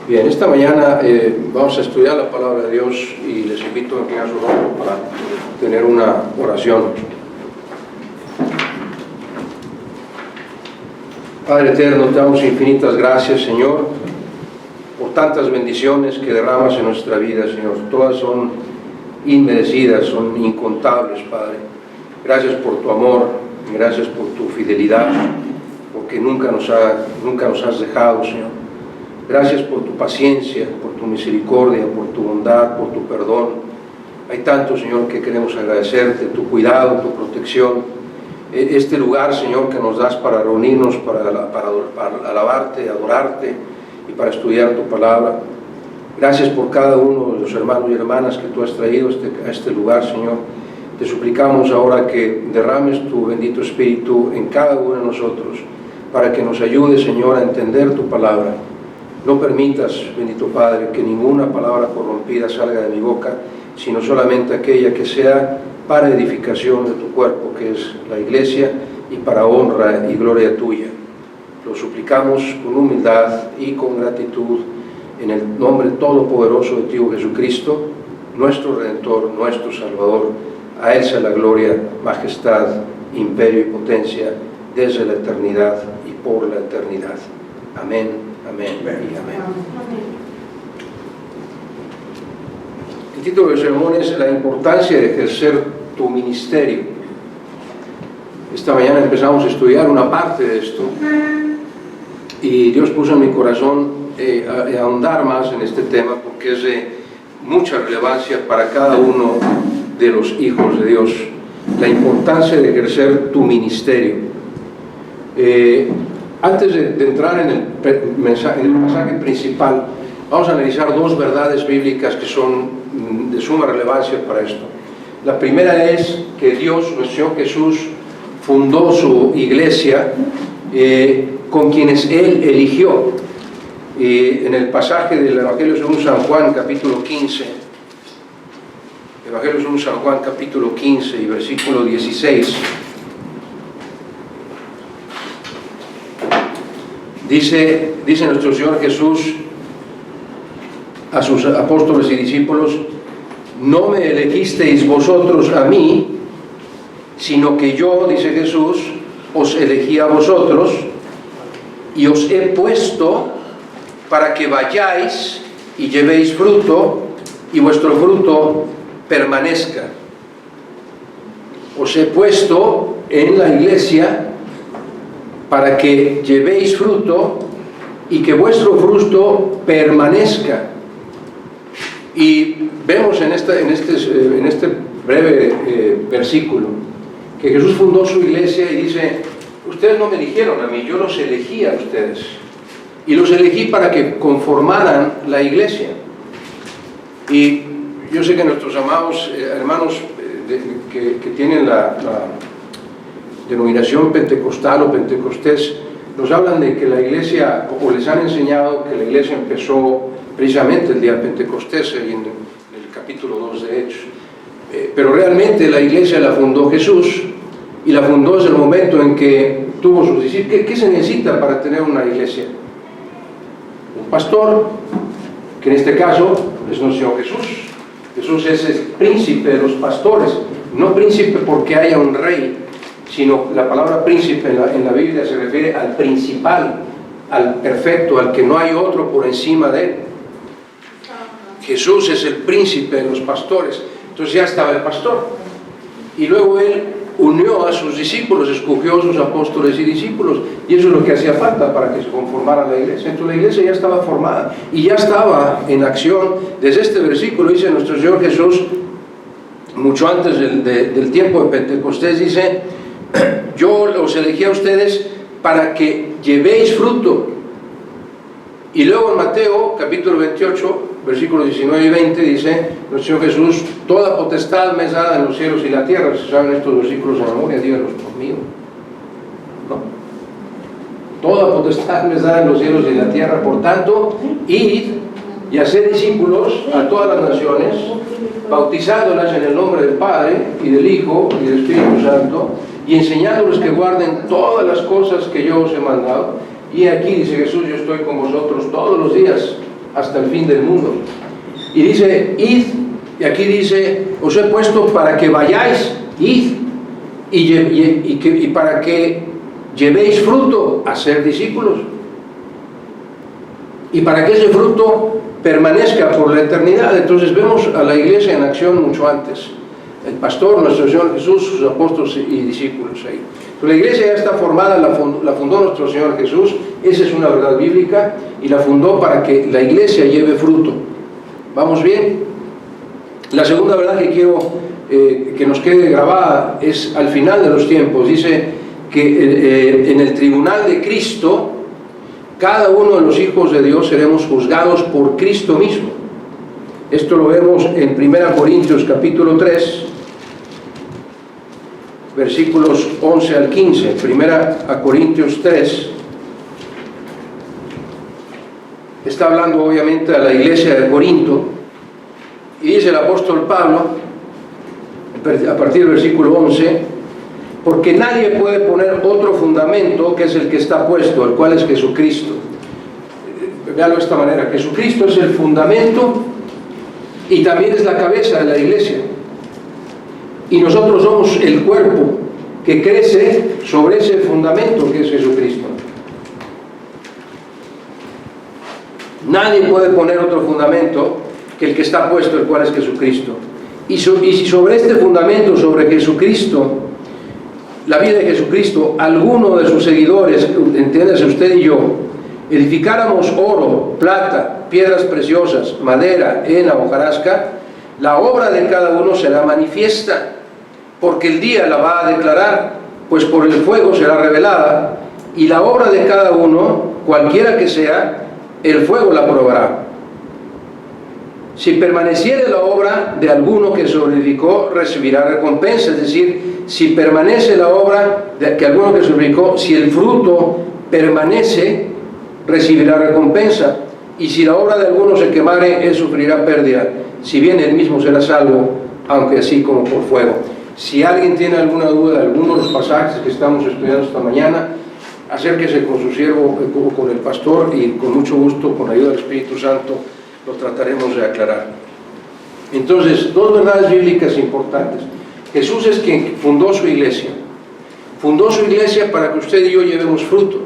Bien, esta mañana vamos a estudiar la palabra de Dios y les invito a inclinar su rostro para tener una oración. Padre eterno, te damos infinitas gracias, Señor, por tantas bendiciones que derramas en nuestra vida, Señor. Todas son inmerecidas, son incontables, Padre. Gracias por tu amor, gracias por tu fidelidad, porque nunca nos has dejado, Señor. Gracias por tu paciencia, por tu misericordia, por tu bondad, por tu perdón. Hay tanto, Señor, que queremos agradecerte, tu cuidado, tu protección. Este lugar, Señor, que nos das para reunirnos, para alabarte, adorarte y para estudiar tu palabra. Gracias por cada uno de los hermanos y hermanas que tú has traído a este lugar, Señor. Te suplicamos ahora que derrames tu bendito Espíritu en cada uno de nosotros, para que nos ayude, Señor, a entender tu palabra. No permitas, bendito Padre, que ninguna palabra corrompida salga de mi boca, sino solamente aquella que sea para edificación de tu cuerpo, que es la iglesia, y para honra y gloria tuya. Lo suplicamos con humildad y con gratitud, en el nombre todopoderoso de ti, Jesucristo, nuestro Redentor, nuestro Salvador. A Él sea la gloria, majestad, imperio y potencia, desde la eternidad y por la eternidad. Amén, amén y amén. El título del sermón es la importancia de ejercer tu ministerio. Esta mañana empezamos a estudiar una parte de esto y Dios puso en mi corazón ahondar más en este tema, porque es de mucha relevancia para cada uno de los hijos de Dios, la importancia de ejercer tu ministerio. Antes de entrar en el pasaje principal, vamos a analizar dos verdades bíblicas que son de suma relevancia para esto. La primera es que Dios, nuestro Señor Jesús, fundó su iglesia con quienes Él eligió. En el pasaje del Evangelio según San Juan, capítulo 15, Evangelio según San Juan, capítulo 15 y versículo 16, dice nuestro Señor Jesús a sus apóstoles y discípulos: no me elegisteis vosotros a mí, sino que yo, dice Jesús, os elegí a vosotros y os he puesto para que vayáis y llevéis fruto y vuestro fruto permanezca. Os he puesto en la iglesia para que llevéis fruto y que vuestro fruto permanezca. Y vemos en este breve versículo que Jesús fundó su iglesia y dice: ustedes no me eligieron a mí, yo los elegí a ustedes. Y los elegí para que conformaran la iglesia. Y yo sé que nuestros amados hermanos que tienen la denominación pentecostal o pentecostés, nos hablan de que la iglesia, o les han enseñado que la iglesia empezó precisamente el día de Pentecostés, en el capítulo 2 de Hechos. Pero realmente la iglesia la fundó Jesús, y la fundó desde el momento en que tuvo sus discípulos. ¿Qué se necesita para tener una iglesia? Un pastor, que en este caso es nuestro Señor Jesús. Jesús es el príncipe de los pastores, no príncipe porque haya un rey, sino la palabra príncipe en la Biblia se refiere al principal, al perfecto, al que no hay otro por encima de él. Jesús es el príncipe de los pastores. Entonces ya estaba el pastor, y luego él unió a sus discípulos, escogió a sus apóstoles y discípulos, y eso es lo que hacía falta para que se conformara la iglesia. Entonces la iglesia ya estaba formada y ya estaba en acción. Desde este versículo dice nuestro Señor Jesús, mucho antes del tiempo de Pentecostés, dice: yo los elegí a ustedes para que llevéis fruto. Y luego en Mateo capítulo 28 versículos 19 y 20 dice nuestro Señor Jesús: toda potestad me es dada en los cielos y la tierra. Si saben estos versículos de memoria, díganlos conmigo, ¿no? Toda potestad me es dada en los cielos y la tierra, por tanto, id y haced discípulos a todas las naciones, bautizándolas en el nombre del Padre y del Hijo y del Espíritu Santo, y enseñándoles que guarden todas las cosas que yo os he mandado. Y aquí dice Jesús, yo estoy con vosotros todos los días hasta el fin del mundo. Y dice, id, y aquí dice, os he puesto para que vayáis, id, y para que llevéis fruto a ser discípulos. Y para que ese fruto permanezca por la eternidad. Entonces vemos a la iglesia en acción mucho antes. El pastor, nuestro Señor Jesús, sus apóstoles y discípulos ahí. Pero la iglesia ya está formada, la fundó nuestro Señor Jesús, esa es una verdad bíblica, y la fundó para que la iglesia lleve fruto. ¿Vamos bien? La segunda verdad que quiero que nos quede grabada es al final de los tiempos. Dice que en el tribunal de Cristo, cada uno de los hijos de Dios seremos juzgados por Cristo mismo. Esto lo vemos en 1 Corintios capítulo 3, versículos 11 al 15. 1 Corintios 3 está hablando obviamente a la iglesia de Corinto, y dice el apóstol Pablo, a partir del versículo 11, porque nadie puede poner otro fundamento que es el que está puesto, el cual es Jesucristo. Véalo de esta manera: Jesucristo es el fundamento y también es la cabeza de la iglesia, y nosotros somos el cuerpo que crece sobre ese fundamento que es Jesucristo. Nadie puede poner otro fundamento que el que está puesto, el cual es Jesucristo. Y si sobre este fundamento, sobre Jesucristo, la vida de Jesucristo, alguno de sus seguidores, entiéndase usted y yo, edificáramos oro, plata, piedras preciosas, madera, hena o hojarasca, la obra de cada uno será manifiesta, porque el día la va a declarar, pues por el fuego será revelada, y la obra de cada uno, cualquiera que sea, el fuego la probará. Si permaneciere la obra de alguno que sobreedificó, recibirá recompensa. Es decir, si permanece la obra de que alguno que sobreedificó, si el fruto permanece, recibirá recompensa. Y si la obra de alguno se quemare, él sufrirá pérdida. Si bien él mismo será salvo, aunque así como por fuego. Si alguien tiene alguna duda de alguno de los pasajes que estamos estudiando esta mañana, acérquese con su siervo, con el pastor, y con mucho gusto, con la ayuda del Espíritu Santo, lo trataremos de aclarar. Entonces, dos verdades bíblicas importantes. Jesús es quien fundó su iglesia. Fundó su iglesia para que usted y yo llevemos fruto.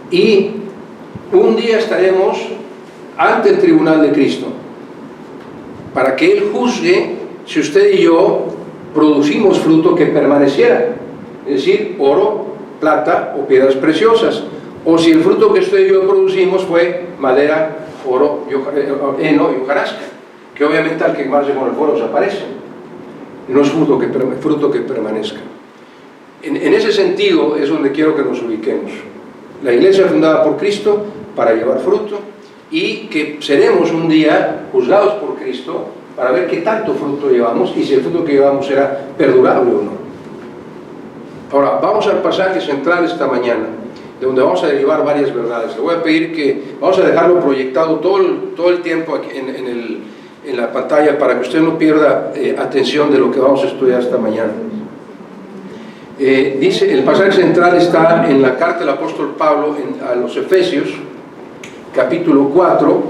Y un día estaremos ante el tribunal de Cristo, para que Él juzgue si usted y yo producimos fruto que permaneciera. Es decir, oro, plata o piedras preciosas. O si el fruto que usted y yo producimos fue madera, oro, heno y hojarasca, que obviamente al quemarse con el fuego desaparece. No es fruto que permanezca. En ese sentido es donde quiero que nos ubiquemos. La iglesia fundada por Cristo para llevar fruto, y que seremos un día juzgados por Cristo para ver qué tanto fruto llevamos y si el fruto que llevamos será perdurable o no. Ahora, vamos al pasaje central esta mañana, de donde vamos a derivar varias verdades. Le voy a pedir que vamos a dejarlo proyectado todo el tiempo aquí en la pantalla, para que usted no pierda atención de lo que vamos a estudiar esta mañana. Dice, el pasaje central está en la carta del apóstol Pablo a los Efesios, capítulo 4,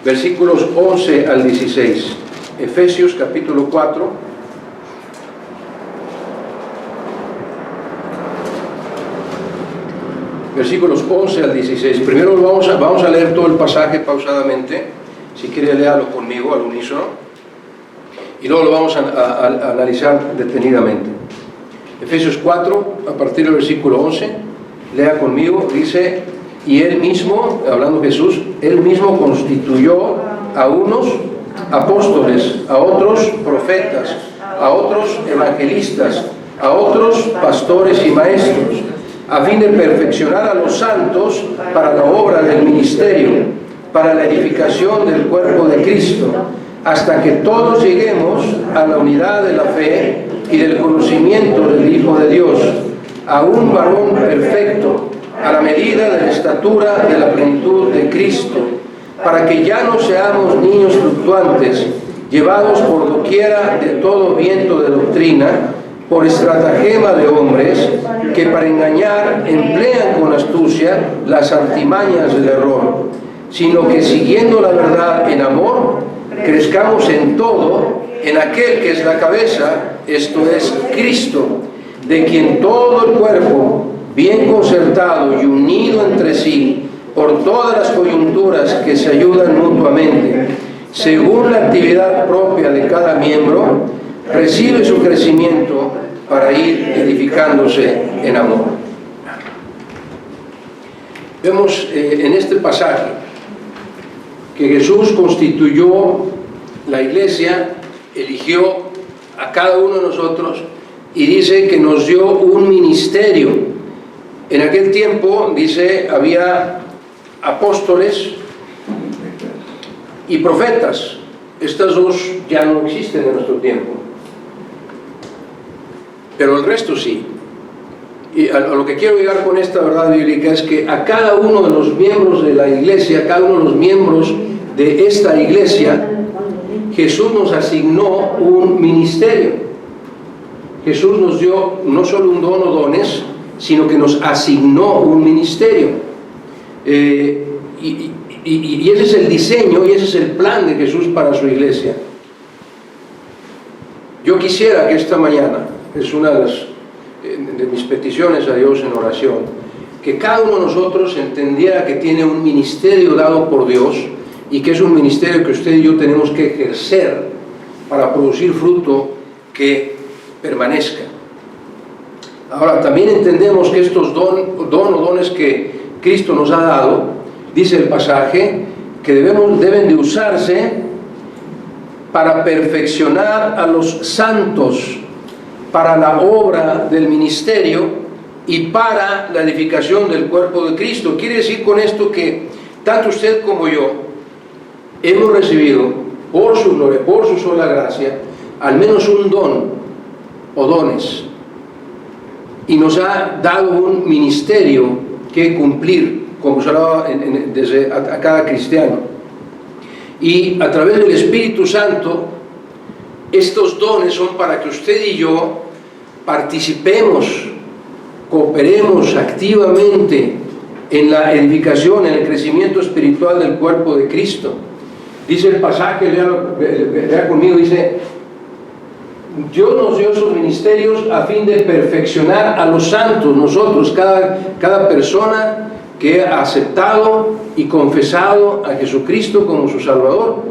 versículos 11 al 16. Efesios, capítulo 4, versículos 11 al 16. Primero vamos a leer todo el pasaje pausadamente. Si quiere, léalo conmigo al unísono, y luego lo vamos a analizar detenidamente. Efesios 4, a partir del versículo 11, lea conmigo. Dice: y Él mismo, hablando Jesús, Él mismo constituyó a unos apóstoles, a otros profetas, a otros evangelistas, a otros pastores y maestros, a fin de perfeccionar a los santos para la obra del ministerio, para la edificación del cuerpo de Cristo, hasta que todos lleguemos a la unidad de la fe y del conocimiento del Hijo de Dios, a un varón perfecto, a la medida de la estatura de la plenitud de Cristo, para que ya no seamos niños fluctuantes, llevados por doquiera de todo viento de doctrina, por estratagema de hombres que para engañar emplean con astucia las artimañas del error, sino que siguiendo la verdad en amor, crezcamos en todo en aquel que es la cabeza, esto es Cristo, de quien todo el cuerpo, bien concertado y unido entre sí, por todas las coyunturas que se ayudan mutuamente, según la actividad propia de cada miembro, recibe su crecimiento para ir edificándose en amor. Vemos en este pasaje que Jesús constituyó la iglesia, eligió a cada uno de nosotros y dice que nos dio un ministerio. En aquel tiempo, dice, había apóstoles y profetas. Estas dos ya no existen en nuestro tiempo, pero el resto sí. Y a lo que quiero llegar con esta verdad bíblica es que a cada uno de los miembros de la iglesia, cada uno de los miembros de esta iglesia, Jesús nos asignó un ministerio. Jesús nos dio no solo un don o dones, sino que nos asignó un ministerio. Y ese es el diseño y ese es el plan de Jesús para su iglesia. Yo quisiera que esta mañana, es una de mis peticiones a Dios en oración, que cada uno de nosotros entendiera que tiene un ministerio dado por Dios y que es un ministerio que usted y yo tenemos que ejercer para producir fruto que permanezca. Ahora, también entendemos que estos dones que Cristo nos ha dado, dice el pasaje, que deben de usarse para perfeccionar a los santos, para la obra del ministerio y para la edificación del cuerpo de Cristo. Quiere decir con esto que tanto usted como yo hemos recibido, por su gloria, por su sola gracia, al menos un don o dones, y nos ha dado un ministerio que cumplir, como se hablaba desde a cada cristiano. Y a través del Espíritu Santo, estos dones son para que usted y yo participemos, cooperemos activamente en la edificación, en el crecimiento espiritual del cuerpo de Cristo. Dice el pasaje, lea conmigo, dice: Dios nos dio esos ministerios a fin de perfeccionar a los santos. Nosotros, cada persona que ha aceptado y confesado a Jesucristo como su Salvador,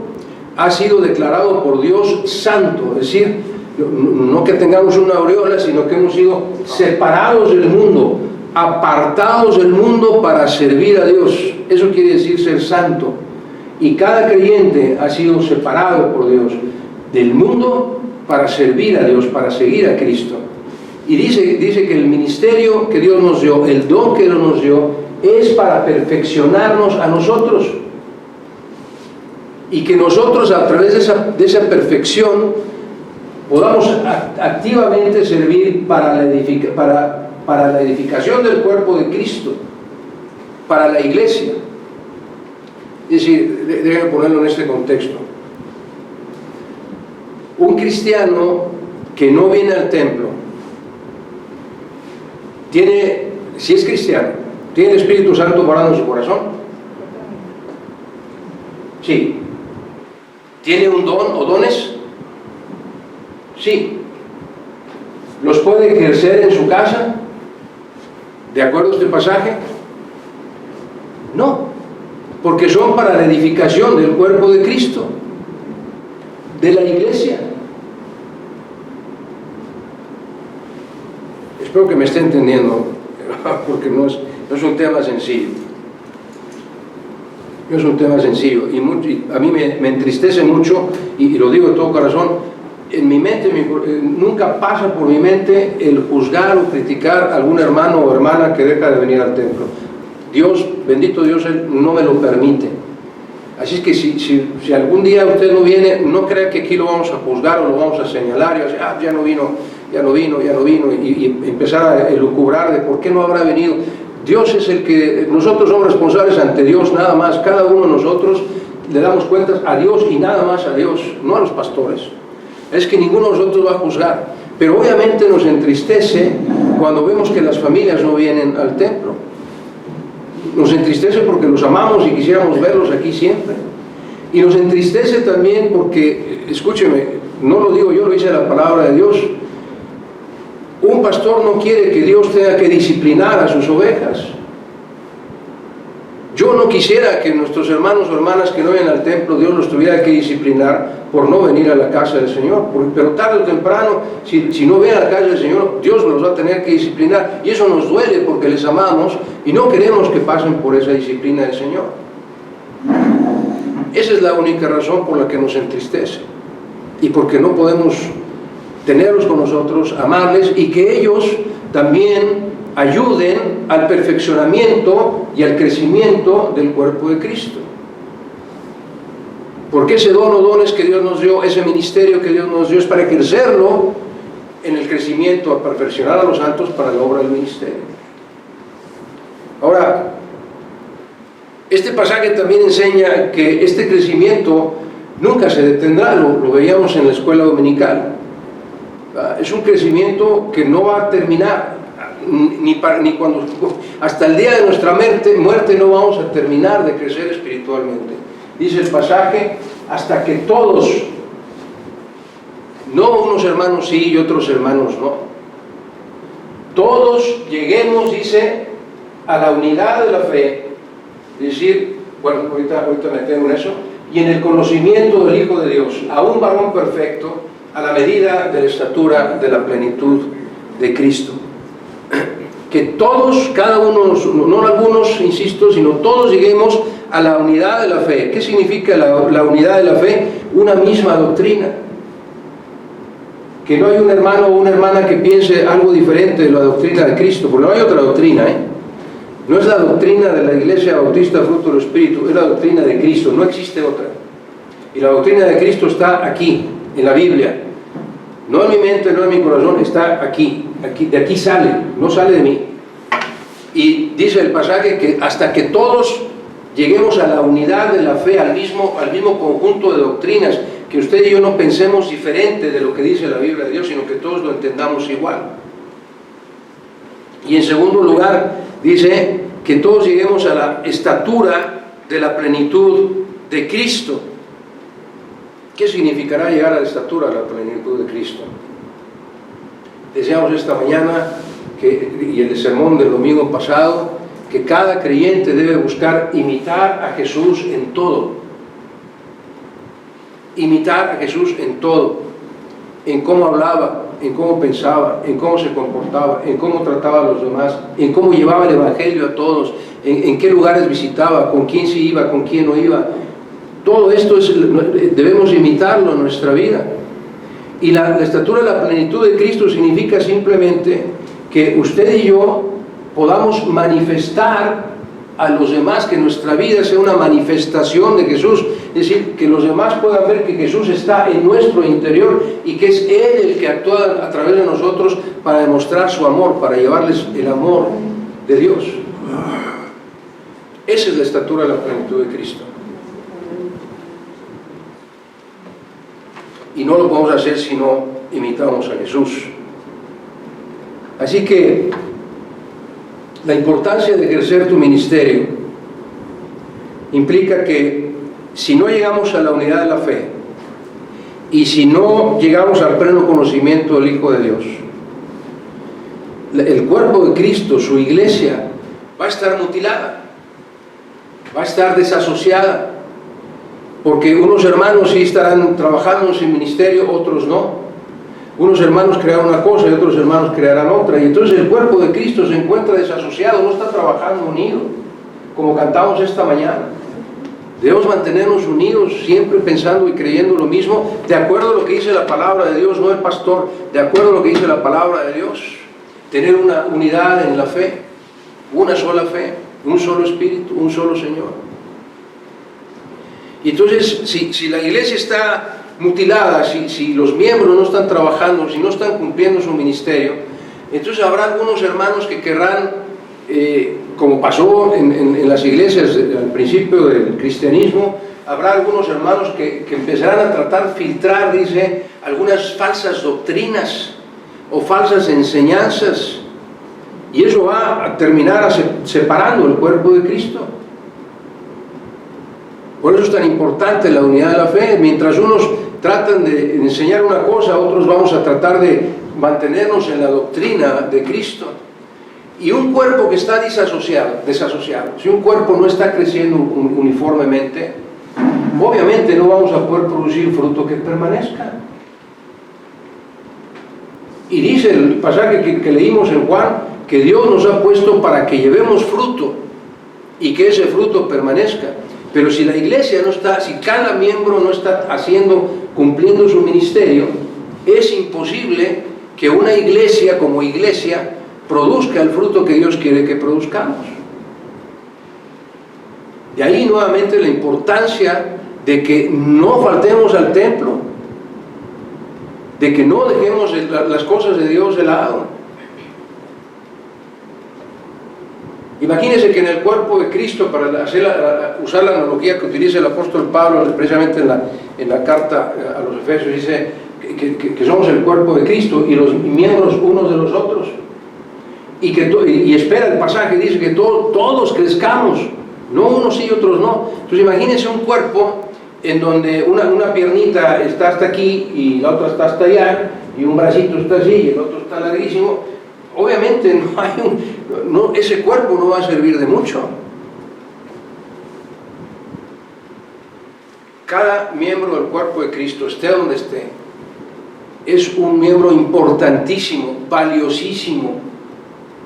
ha sido declarado por Dios santo. Es decir, no que tengamos una aureola, sino que hemos sido separados del mundo, apartados del mundo para servir a Dios. Eso quiere decir ser santo. Y cada creyente ha sido separado por Dios del mundo para servir a Dios, para seguir a Cristo. Y dice que el ministerio que Dios nos dio, el don que Dios nos dio, es para perfeccionarnos a nosotros. Y que nosotros, a través de esa perfección, podamos activamente servir para la edificación del cuerpo de Cristo, para la iglesia. Es decir, déjenme ponerlo en este contexto. Un cristiano que no viene al templo, si es cristiano, ¿tiene el Espíritu Santo morando en su corazón? Sí. ¿Tiene un don o dones? Sí. ¿Los puede ejercer en su casa? ¿De acuerdo a este pasaje? No, porque son para la edificación del cuerpo de Cristo, de la iglesia. Espero que me esté entendiendo, porque no es un tema sencillo. No es un tema sencillo, y a mí me entristece mucho, y lo digo de todo corazón. En mi mente, nunca pasa por mi mente el juzgar o criticar a algún hermano o hermana que deja de venir al templo. Dios, bendito Dios, Él no me lo permite. Así es que si algún día usted no viene, no crea que aquí lo vamos a juzgar o lo vamos a señalar y decir, ya no vino, y empezar a elucubrar de por qué no habrá venido. Dios es el que, nosotros somos responsables ante Dios, nada más. Cada uno de nosotros le damos cuentas a Dios y nada más a Dios, no a los pastores. Es que ninguno de nosotros va a juzgar. Pero obviamente nos entristece cuando vemos que las familias no vienen al templo. Nos entristece porque los amamos y quisiéramos verlos aquí siempre. Y nos entristece también porque, escúcheme, no lo digo yo, lo dice la palabra de Dios. Un pastor no quiere que Dios tenga que disciplinar a sus ovejas. Yo no quisiera que nuestros hermanos o hermanas que no vienen al templo, Dios los tuviera que disciplinar por no venir a la casa del Señor. Pero tarde o temprano, si no vienen a la casa del Señor, Dios los va a tener que disciplinar. Y eso nos duele porque les amamos y no queremos que pasen por esa disciplina del Señor. Esa es la única razón por la que nos entristece. Y porque no podemos tenerlos con nosotros, amarles y que ellos también ayuden al perfeccionamiento y al crecimiento del cuerpo de Cristo. Porque ese don o dones que Dios nos dio, ese ministerio que Dios nos dio, es para ejercerlo en el crecimiento, a perfeccionar a los santos para la obra del ministerio. Ahora, este pasaje también enseña que este crecimiento nunca se detendrá, lo veíamos en la escuela dominical. Es un crecimiento que no va a terminar. Ni cuando hasta el día de nuestra muerte no vamos a terminar de crecer espiritualmente. Dice el pasaje, hasta que todos, no unos hermanos sí y otros hermanos no, todos lleguemos, dice, a la unidad de la fe, es decir, bueno, ahorita me tengo en eso, y en el conocimiento del Hijo de Dios, a un varón perfecto, a la medida de la estatura de la plenitud de Cristo. Que todos, cada uno, no algunos, insisto, sino todos lleguemos a la unidad de la fe. ¿Qué significa la unidad de la fe? Una misma doctrina. Que no hay un hermano o una hermana que piense algo diferente de la doctrina de Cristo, porque no hay otra doctrina, No es la doctrina de la Iglesia Bautista Fruto del Espíritu, es la doctrina de Cristo, no existe otra. Y la doctrina de Cristo está aquí, en la Biblia. No en mi mente, no en mi corazón, está aquí. De aquí sale, no sale de mí. Y dice el pasaje que hasta que todos lleguemos a la unidad de la fe, al mismo conjunto de doctrinas, que usted y yo no pensemos diferente de lo que dice la Biblia de Dios, sino que todos lo entendamos igual. Y en segundo lugar, dice que todos lleguemos a la estatura de la plenitud de Cristo. ¿Qué significará llegar a la estatura de la plenitud de Cristo? Deseamos esta mañana, y el sermón del domingo pasado, que cada creyente debe buscar imitar a Jesús en todo. Imitar a Jesús en todo. En cómo hablaba, en cómo pensaba, en cómo se comportaba, en cómo trataba a los demás, en cómo llevaba el Evangelio a todos, en qué lugares visitaba, con quién se iba, con quién no iba. Todo esto debemos imitarlo en nuestra vida. Y la estatura de la plenitud de Cristo significa simplemente que usted y yo podamos manifestar a los demás, que nuestra vida sea una manifestación de Jesús, es decir, que los demás puedan ver que Jesús está en nuestro interior y que es Él el que actúa a través de nosotros para demostrar su amor, para llevarles el amor de Dios. Esa es la estatura de la plenitud de Cristo. Y no lo podemos hacer si no imitamos a Jesús. Así que la importancia de ejercer tu ministerio implica que si no llegamos a la unidad de la fe y si no llegamos al pleno conocimiento del Hijo de Dios, el cuerpo de Cristo, su iglesia, va a estar mutilada, va a estar desasociada. Porque unos hermanos sí estarán trabajando en su ministerio, otros no. Unos hermanos crearán una cosa y otros hermanos crearán otra. Y entonces el cuerpo de Cristo se encuentra desasociado, no está trabajando unido, como cantamos esta mañana. Debemos mantenernos unidos, siempre pensando y creyendo lo mismo, de acuerdo a lo que dice la palabra de Dios, no el pastor, de acuerdo a lo que dice la palabra de Dios. Tener una unidad en la fe, una sola fe, un solo espíritu, un solo Señor. Y entonces, si la iglesia está mutilada, si los miembros no están trabajando, si no están cumpliendo su ministerio, entonces habrá algunos hermanos que querrán, como pasó en las iglesias al principio del cristianismo, habrá algunos hermanos que empezarán a filtrar, dice, algunas falsas doctrinas o falsas enseñanzas, y eso va a terminar separando el cuerpo de Cristo. Por eso es tan importante la unidad de la fe. Mientras unos tratan de enseñar una cosa, otros vamos a tratar de mantenernos en la doctrina de Cristo. Y un cuerpo que está desasociado, si un cuerpo no está creciendo uniformemente, obviamente no vamos a poder producir fruto que permanezca. Y dice el pasaje que leímos en Juan, que Dios nos ha puesto para que llevemos fruto y que ese fruto permanezca. Pero si la iglesia no está, si cada miembro no está cumpliendo su ministerio, es imposible que una iglesia como iglesia produzca el fruto que Dios quiere que produzcamos. De ahí nuevamente la importancia de que no faltemos al templo, de que no dejemos las cosas de Dios de lado. Imagínense que en el cuerpo de Cristo, para usar la analogía que utiliza el apóstol Pablo precisamente en la carta a los Efesios, dice que somos el cuerpo de Cristo y los miembros unos de los otros. Y espera el pasaje, dice que todos crezcamos, no unos sí y otros no. Entonces imagínense un cuerpo en donde una piernita está hasta aquí y la otra está hasta allá, y un bracito está así y el otro está larguísimo. Obviamente ese cuerpo no va a servir de mucho. Cada miembro del cuerpo de Cristo, esté donde esté, es un miembro importantísimo, valiosísimo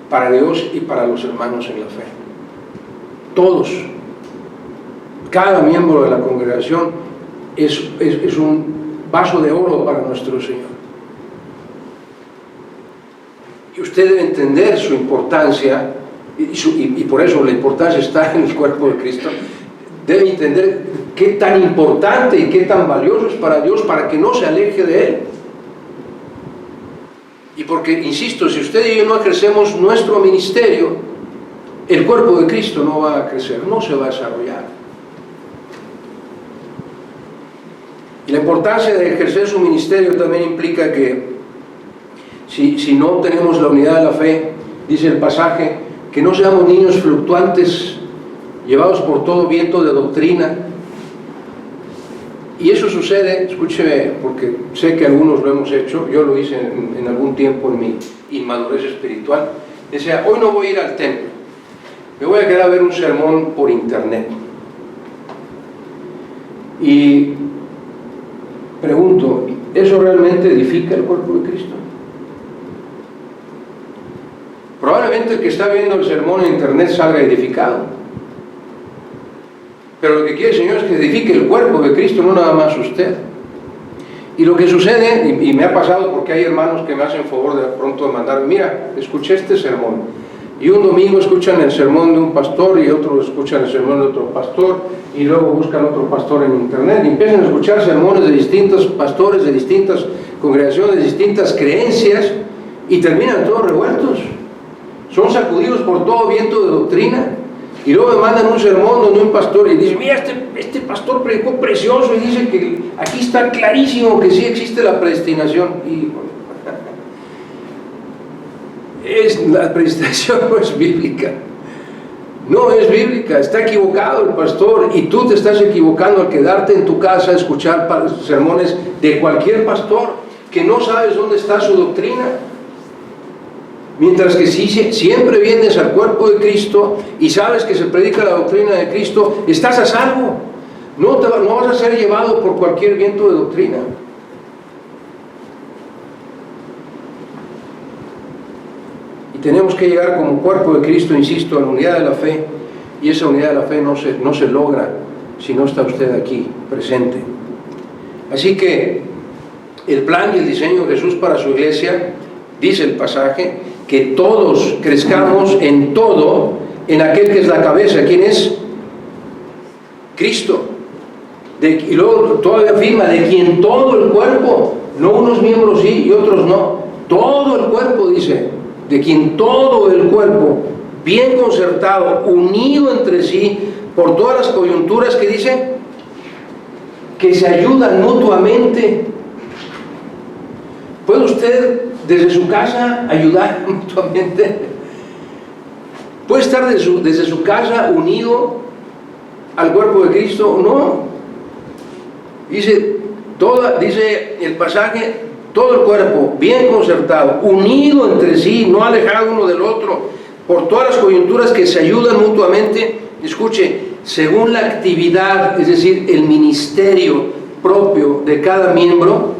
para Dios y para los hermanos en la fe. Todos, cada miembro de la congregación es un vaso de oro para nuestro Señor. Y usted debe entender su importancia, y por eso la importancia está en el cuerpo de Cristo. Debe entender qué tan importante y qué tan valioso es para Dios, para que no se aleje de Él. Y porque, insisto, si usted y yo no ejercemos nuestro ministerio, el cuerpo de Cristo no va a crecer, no se va a desarrollar. Y la importancia de ejercer su ministerio también implica que si no tenemos la unidad de la fe, dice el pasaje, que no seamos niños fluctuantes, llevados por todo viento de doctrina. Y eso sucede, escúcheme, porque sé que algunos lo hemos hecho, yo lo hice en algún tiempo en mi inmadurez espiritual. Decía, hoy no voy a ir al templo, me voy a quedar a ver un sermón por internet. Y pregunto, ¿eso realmente edifica el cuerpo de Cristo? Probablemente el que está viendo el sermón en internet salga edificado. Pero lo que quiere el Señor es que edifique el cuerpo de Cristo, no nada más usted. Y lo que sucede, y me ha pasado porque hay hermanos que me hacen favor de pronto de mandar, mira, escuché este sermón. Y un domingo escuchan el sermón de un pastor y otro escuchan el sermón de otro pastor y luego buscan otro pastor en internet y empiezan a escuchar sermones de distintos pastores, de distintas congregaciones, de distintas creencias y terminan todos revueltos. Son sacudidos por todo viento de doctrina. Y luego me mandan un sermón donde un pastor y dice, mira, este pastor predicó precioso y dice que aquí está clarísimo que sí existe la predestinación. Y la predestinación no es bíblica. No es bíblica, está equivocado el pastor y tú te estás equivocando al quedarte en tu casa a escuchar sermones de cualquier pastor que no sabes dónde está su doctrina. Mientras que si siempre vienes al cuerpo de Cristo y sabes que se predica la doctrina de Cristo, estás a salvo. No vas a ser llevado por cualquier viento de doctrina. Y tenemos que llegar como cuerpo de Cristo, insisto, a la unidad de la fe. Y esa unidad de la fe no se logra si no está usted aquí, presente. Así que el plan y el diseño de Jesús para su iglesia, dice el pasaje, que todos crezcamos en todo, en aquel que es la cabeza. ¿Quién es? Cristo. Y luego todavía afirma, de quien todo el cuerpo, no unos miembros sí y otros no, todo el cuerpo, dice, de quien todo el cuerpo, bien concertado, unido entre sí, por todas las coyunturas que dice, que se ayudan mutuamente. ¿Puede usted desde su casa ayudar mutuamente? ¿Puede estar desde su casa unido al cuerpo de Cristo? No. Dice el pasaje, todo el cuerpo bien concertado, unido entre sí, no alejado uno del otro, por todas las coyunturas que se ayudan mutuamente. Escuche, según la actividad, es decir, el ministerio propio de cada miembro,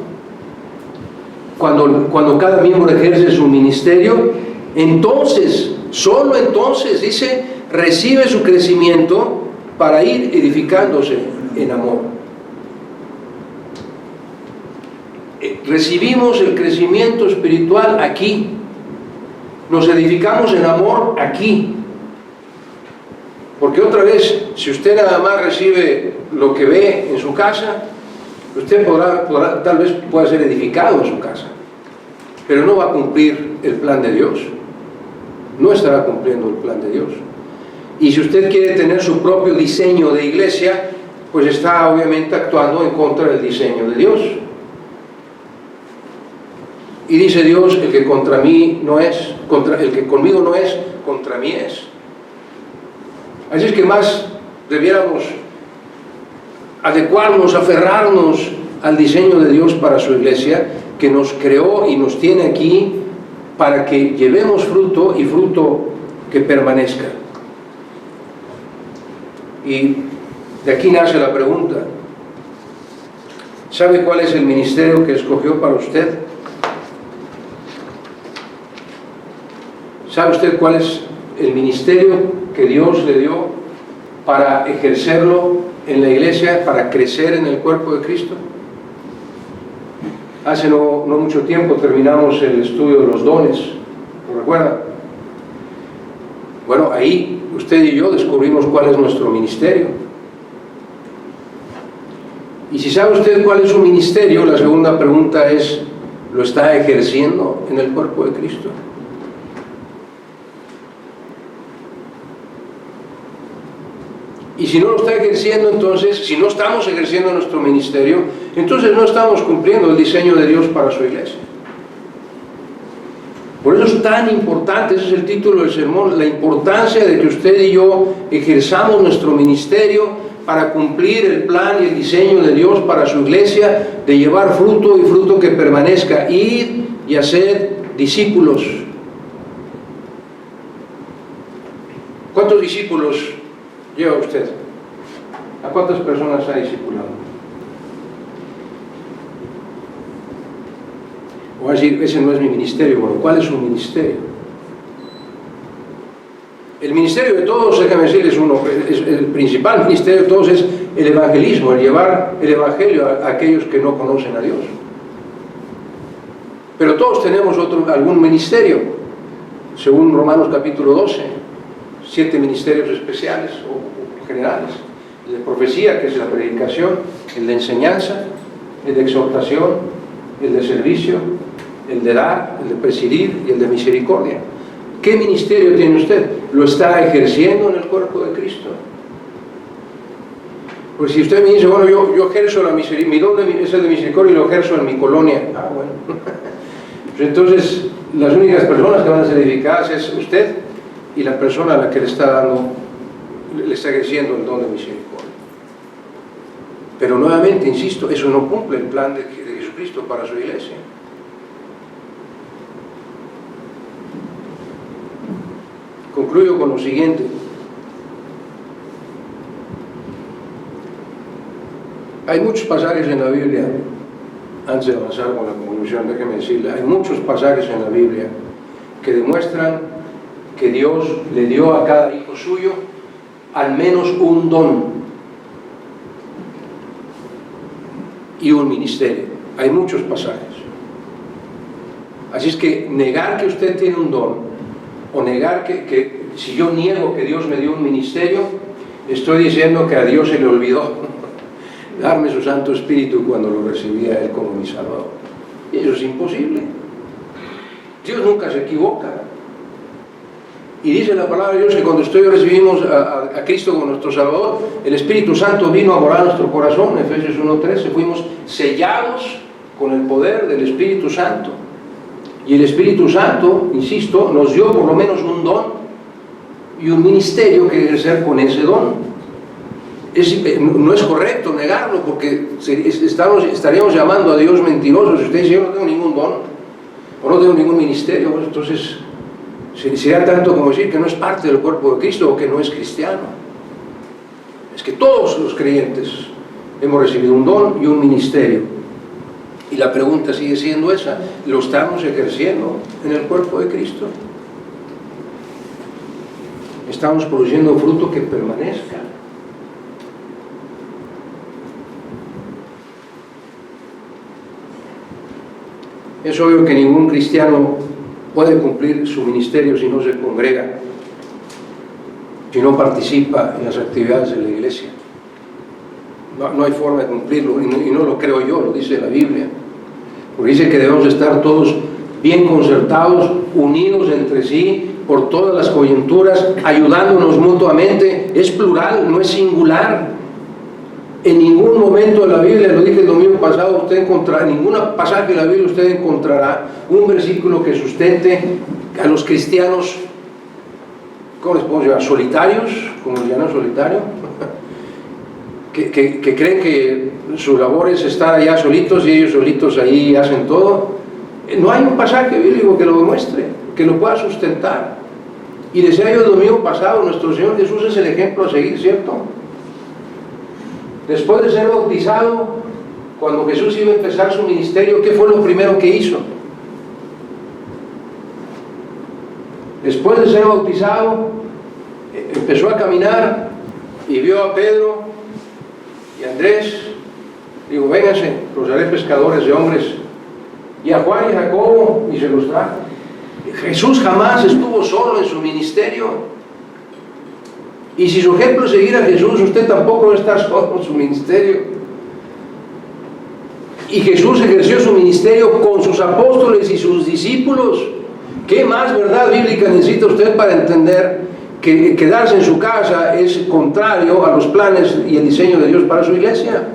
cuando cada miembro ejerce su ministerio, entonces, solo entonces, dice, recibe su crecimiento para ir edificándose en amor. Recibimos el crecimiento espiritual aquí, nos edificamos en amor aquí, porque otra vez, si usted nada más recibe lo que ve en su casa, usted tal vez pueda ser edificado en su casa, pero no va a cumplir el plan de Dios, no estará cumpliendo el plan de Dios. Y si usted quiere tener su propio diseño de iglesia, pues está obviamente actuando en contra del diseño de Dios. Y dice Dios, el que contra mí no es, el que conmigo no es, contra mí es. Así es que más debiéramos adecuarnos, aferrarnos al diseño de Dios para su iglesia, que nos creó y nos tiene aquí para que llevemos fruto, y fruto que permanezca. Y de aquí nace la pregunta: ¿sabe cuál es el ministerio que escogió para usted? ¿Sabe usted cuál es el ministerio que Dios le dio para ejercerlo en la iglesia, para crecer en el cuerpo de Cristo? Hace no mucho tiempo terminamos el estudio de los dones, ¿lo recuerdan? Bueno, ahí usted y yo descubrimos cuál es nuestro ministerio. Y si sabe usted cuál es su ministerio, la segunda pregunta es: ¿lo está ejerciendo en el cuerpo de Cristo? Y si no lo está ejerciendo, entonces, si no estamos ejerciendo nuestro ministerio, entonces no estamos cumpliendo el diseño de Dios para su iglesia. Por eso es tan importante, ese es el título del sermón, la importancia de que usted y yo ejerzamos nuestro ministerio para cumplir el plan y el diseño de Dios para su iglesia, de llevar fruto y fruto que permanezca, ir y hacer discípulos. ¿Cuántos discípulos lleva usted? ¿A cuántas personas ha discipulado? O a decir, ese no es mi ministerio. Bueno, ¿cuál es su ministerio? El ministerio de todos, déjame decirles uno, el principal ministerio de todos es el evangelismo, el llevar el evangelio a aquellos que no conocen a Dios. Pero todos tenemos algún ministerio, según Romanos capítulo 12, 7 ministerios especiales o generales: el de profecía, que es la predicación; el de enseñanza; el de exhortación; el de servicio; el de dar; el de presidir; y el de misericordia. ¿Qué ministerio tiene usted? ¿Lo está ejerciendo en el cuerpo de Cristo? Pues si usted me dice, bueno, yo ejerzo la misericordia, mi don es el de misericordia y lo ejerzo en mi colonia, bueno, pues entonces las únicas personas que van a ser edificadas es usted y la persona a la que le está ejerciendo el don de misericordia. Pero nuevamente, insisto, eso no cumple el plan de Jesucristo para su iglesia. Concluyo con lo siguiente. Hay muchos pasajes en la Biblia, antes de avanzar con la conclusión, déjeme decirle, hay muchos pasajes en la Biblia que demuestran que Dios le dio a cada hijo suyo al menos un don y un ministerio. Hay muchos pasajes. Así es que negar que usted tiene un don, o negar que si yo niego que Dios me dio un ministerio, estoy diciendo que a Dios se le olvidó darme su Santo Espíritu cuando lo recibía Él como mi Salvador. Y eso es imposible. Dios nunca se equivoca. Y dice la palabra de Dios que cuando usted y yo recibimos a Cristo como nuestro Salvador, el Espíritu Santo vino a morar en nuestro corazón. Efesios 1:13, fuimos sellados con el poder del Espíritu Santo. Y el Espíritu Santo, insisto, nos dio por lo menos un don y un ministerio que ejercer con ese don. No es correcto negarlo, porque estaríamos llamando a Dios mentiroso. Si usted dice, yo no tengo ningún don, o no tengo ningún ministerio, pues entonces sería tanto como decir que no es parte del cuerpo de Cristo o que no es cristiano. Es que todos los creyentes hemos recibido un don y un ministerio. Y la pregunta sigue siendo esa: ¿lo estamos ejerciendo en el cuerpo de Cristo? ¿Estamos produciendo fruto que permanezca? Es obvio que ningún cristiano puede cumplir su ministerio si no se congrega, si no participa en las actividades de la iglesia. No hay forma de cumplirlo, y no lo creo yo, lo dice la Biblia. Porque dice que debemos estar todos bien concertados, unidos entre sí, por todas las coyunturas, ayudándonos mutuamente. Es plural, no es singular. En ningún momento de la Biblia, lo dije el domingo pasado, usted encontrará, en ningún pasaje de la Biblia usted encontrará un versículo que sustente a los cristianos, ¿cómo les podemos llamar? Solitarios, como les llaman, solitario, que creen que su labor es estar allá solitos y ellos solitos ahí hacen todo. No hay un pasaje bíblico que lo demuestre, que lo pueda sustentar. Y decía yo el domingo pasado, nuestro Señor Jesús es el ejemplo a seguir, ¿cierto? Después de ser bautizado, cuando Jesús iba a empezar su ministerio, ¿qué fue lo primero que hizo? Después de ser bautizado, empezó a caminar y vio a Pedro y a Andrés. Digo, vénganse, los haré pescadores de hombres. Y a Juan y a Jacobo, y se los trajo. Jesús jamás estuvo solo en su ministerio. Y si su ejemplo es seguir a Jesús, usted tampoco va a estar solo en su ministerio. Y Jesús ejerció su ministerio con sus apóstoles y sus discípulos. ¿Qué más verdad bíblica necesita usted para entender que quedarse en su casa es contrario a los planes y el diseño de Dios para su iglesia?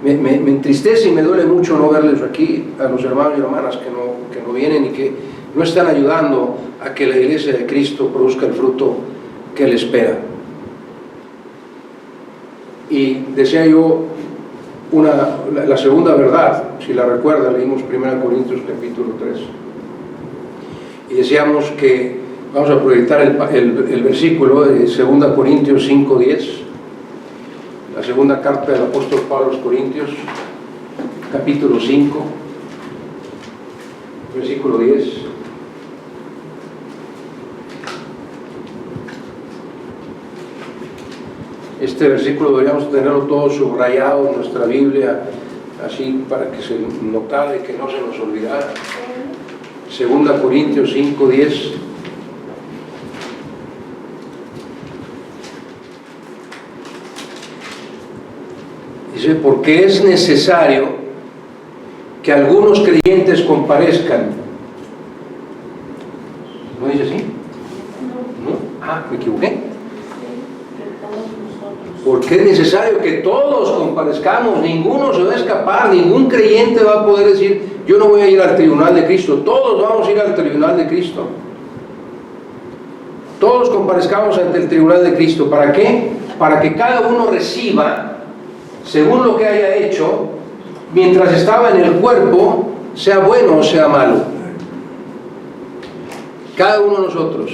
Me entristece y me duele mucho no verles aquí, a los hermanos y hermanas que no vienen y que no están ayudando a que la iglesia de Cristo produzca el fruto que Él espera. Y decía yo la segunda verdad, si la recuerda, leímos 1 Corintios capítulo 3. Y decíamos que, vamos a proyectar el versículo de 2 Corintios 5:10, la segunda carta del apóstol Pablo a los Corintios, capítulo 5, versículo 10. Este versículo deberíamos tenerlo todo subrayado en nuestra Biblia, así para que se notara y que no se nos olvidara. 2 Corintios 5:10. Dice, porque es necesario que algunos creyentes comparezcan. ¿No dice así? ¿No? Ah, me equivoqué. Porque es necesario que todos comparezcamos, ninguno se va a escapar, ningún creyente va a poder decir, yo no voy a ir al tribunal de Cristo. Todos vamos a ir al tribunal de Cristo. Todos comparezcamos ante el tribunal de Cristo. ¿Para qué? Para que cada uno reciba, según lo que haya hecho, mientras estaba en el cuerpo, sea bueno o sea malo. Cada uno de nosotros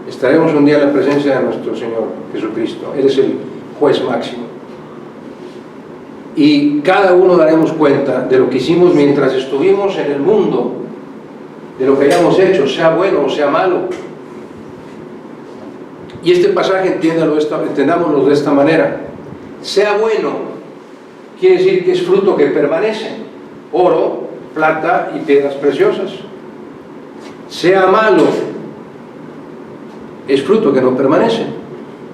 estaremos un día en la presencia de nuestro Señor Jesucristo. Él es el juez máximo. Y cada uno daremos cuenta de lo que hicimos mientras estuvimos en el mundo, de lo que hayamos hecho, sea bueno o sea malo. Y este pasaje, entendámoslo de esta manera. Sea bueno, quiere decir que es fruto que permanece. Oro, plata y piedras preciosas. Sea malo, es fruto que no permanece.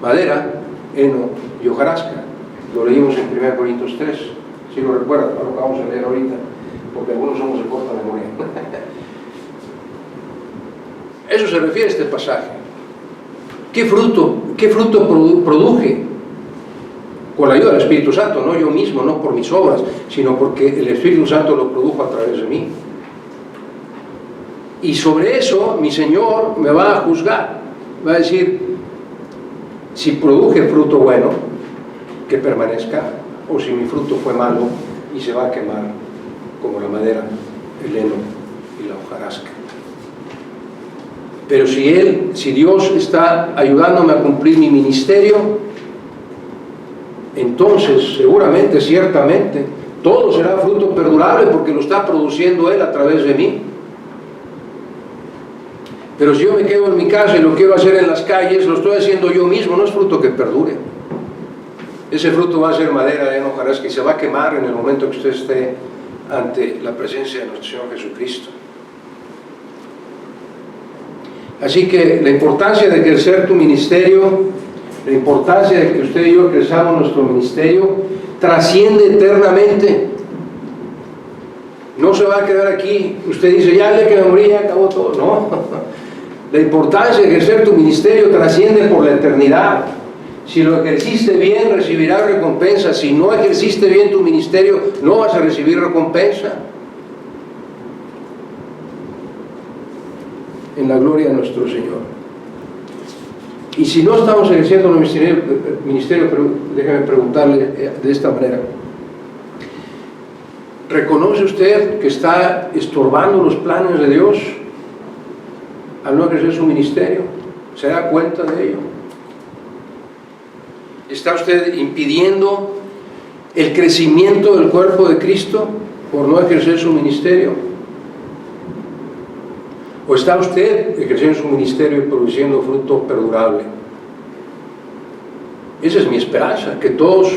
Madera, heno y hojarasca. Lo leímos en 1 Corintios 3. Si lo recuerdan, lo que vamos a leer ahorita, porque algunos somos de corta memoria. Eso se refiere a este pasaje. ¿Qué fruto produje? con la ayuda del Espíritu Santo, no yo mismo, no por mis obras, sino porque el Espíritu Santo lo produjo a través de mí. Y sobre eso mi Señor me va a juzgar, va a decir si produje fruto bueno, que permanezca, o si mi fruto fue malo y se va a quemar como la madera, el heno y la hojarasca. Pero si Dios está ayudándome a cumplir mi ministerio, entonces seguramente, ciertamente, todo será fruto perdurable porque lo está produciendo Él a través de mí. Pero si yo me quedo en mi casa y lo quiero hacer en las calles, lo estoy haciendo yo mismo, no es fruto que perdure. Ese fruto va a ser madera de hojarasca y se va a quemar en el momento que usted esté ante la presencia de nuestro Señor Jesucristo. Así que la importancia de ejercer tu ministerio, la importancia de que usted y yo ejerzamos nuestro ministerio, trasciende eternamente. No se va a quedar aquí. Usted dice, ya le que me morí, ya acabó todo. No. La importancia de ejercer tu ministerio trasciende por la eternidad. Si lo ejerciste bien, recibirás recompensa. Si no ejerciste bien tu ministerio, no vas a recibir recompensa. En la gloria de nuestro Señor. Y si no estamos ejerciendo nuestro ministerio, déjeme preguntarle de esta manera. ¿Reconoce usted que está estorbando los planes de Dios al no ejercer su ministerio? ¿Se da cuenta de ello? ¿Está usted impidiendo el crecimiento del cuerpo de Cristo por no ejercer su ministerio? ¿O está usted ejerciendo su ministerio y produciendo fruto perdurable? Esa es mi esperanza, que todos,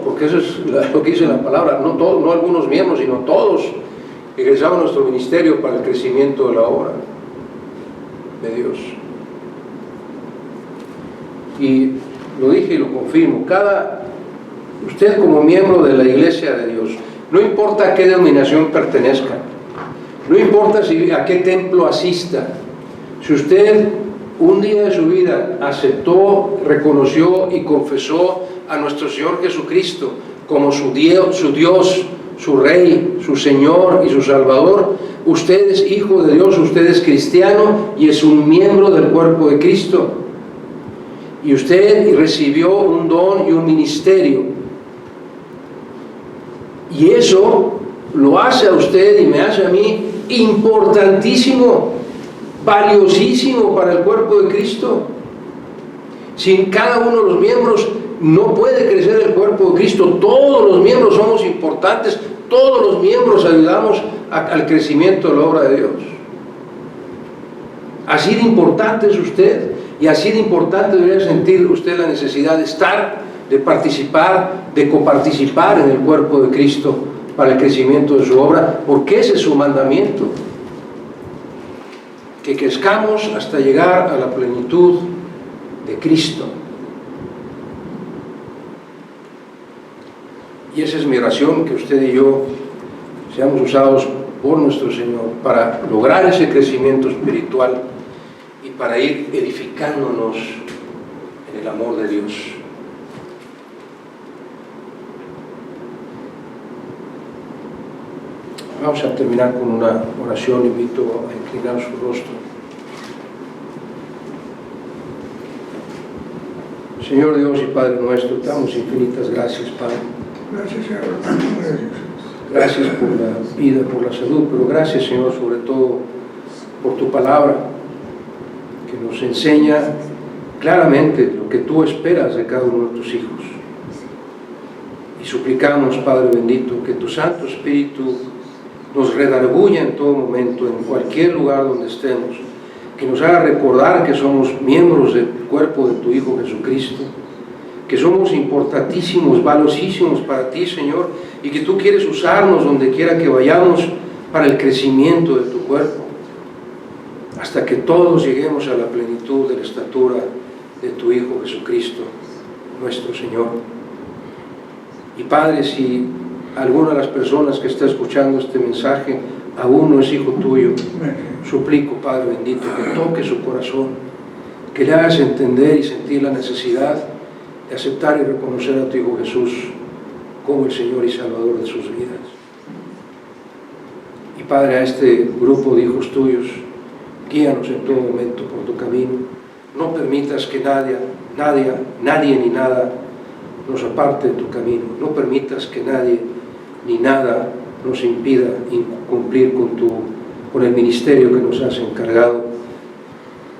porque eso es lo que dice la palabra, no todos, no algunos miembros, sino todos ejerzamos nuestro ministerio para el crecimiento de la obra de Dios. Y lo dije y lo confirmo, usted como miembro de la Iglesia de Dios, no importa a qué denominación pertenezca, no importa a qué templo asista, si usted un día de su vida aceptó, reconoció y confesó a nuestro Señor Jesucristo como su Dios, su Rey, su Señor y su Salvador, usted es hijo de Dios, usted es cristiano y es un miembro del cuerpo de Cristo. Y usted recibió un don y un ministerio. Y eso lo hace a usted y me hace a mí importantísimo, valiosísimo para el cuerpo de Cristo. Sin cada uno de los miembros no puede crecer el cuerpo de Cristo. Todos los miembros somos importantes, todos los miembros ayudamos al crecimiento de la obra de Dios. Así de importante es usted y así de importante debería sentir usted la necesidad de estar, de participar, de coparticipar en el cuerpo de Cristo para el crecimiento de su obra, porque ese es su mandamiento. Que crezcamos hasta llegar a la plenitud de Cristo. Y esa es mi oración, que usted y yo seamos usados por nuestro Señor para lograr ese crecimiento espiritual y para ir edificándonos en el amor de Dios. Vamos a terminar con una oración. Invito a inclinar su rostro. Señor Dios y Padre nuestro, te damos infinitas gracias, Padre. Gracias, Señor. Gracias por la vida, por la salud, pero gracias, Señor, sobre todo por tu palabra, que nos enseña claramente lo que tú esperas de cada uno de tus hijos. Y suplicamos, Padre bendito, que tu Santo Espíritu nos redarguya en todo momento, en cualquier lugar donde estemos, que nos haga recordar que somos miembros del cuerpo de tu Hijo Jesucristo, que somos importantísimos, valiosísimos para ti, Señor, y que tú quieres usarnos donde quiera que vayamos para el crecimiento de tu cuerpo, hasta que todos lleguemos a la plenitud de la estatura de tu Hijo Jesucristo, nuestro Señor. Y Padre, si alguna de las personas que está escuchando este mensaje aún no es hijo tuyo, suplico, Padre bendito, que toque su corazón, que le hagas entender y sentir la necesidad de aceptar y reconocer a tu Hijo Jesús como el Señor y Salvador de sus vidas. Y Padre, a este grupo de hijos tuyos, guíanos en todo momento por tu camino. No permitas que nadie ni nada nos aparte de tu camino. No permitas que nadie ni nada nos impida cumplir con el ministerio que nos has encargado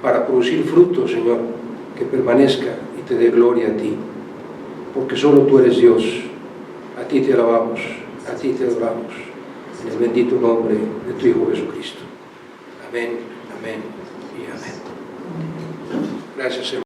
para producir fruto, Señor, que permanezca y te dé gloria a ti. Porque solo tú eres Dios. A ti te alabamos, a ti te adoramos. En el bendito nombre de tu Hijo Jesucristo. Amén, amén y amén. Gracias, Señor.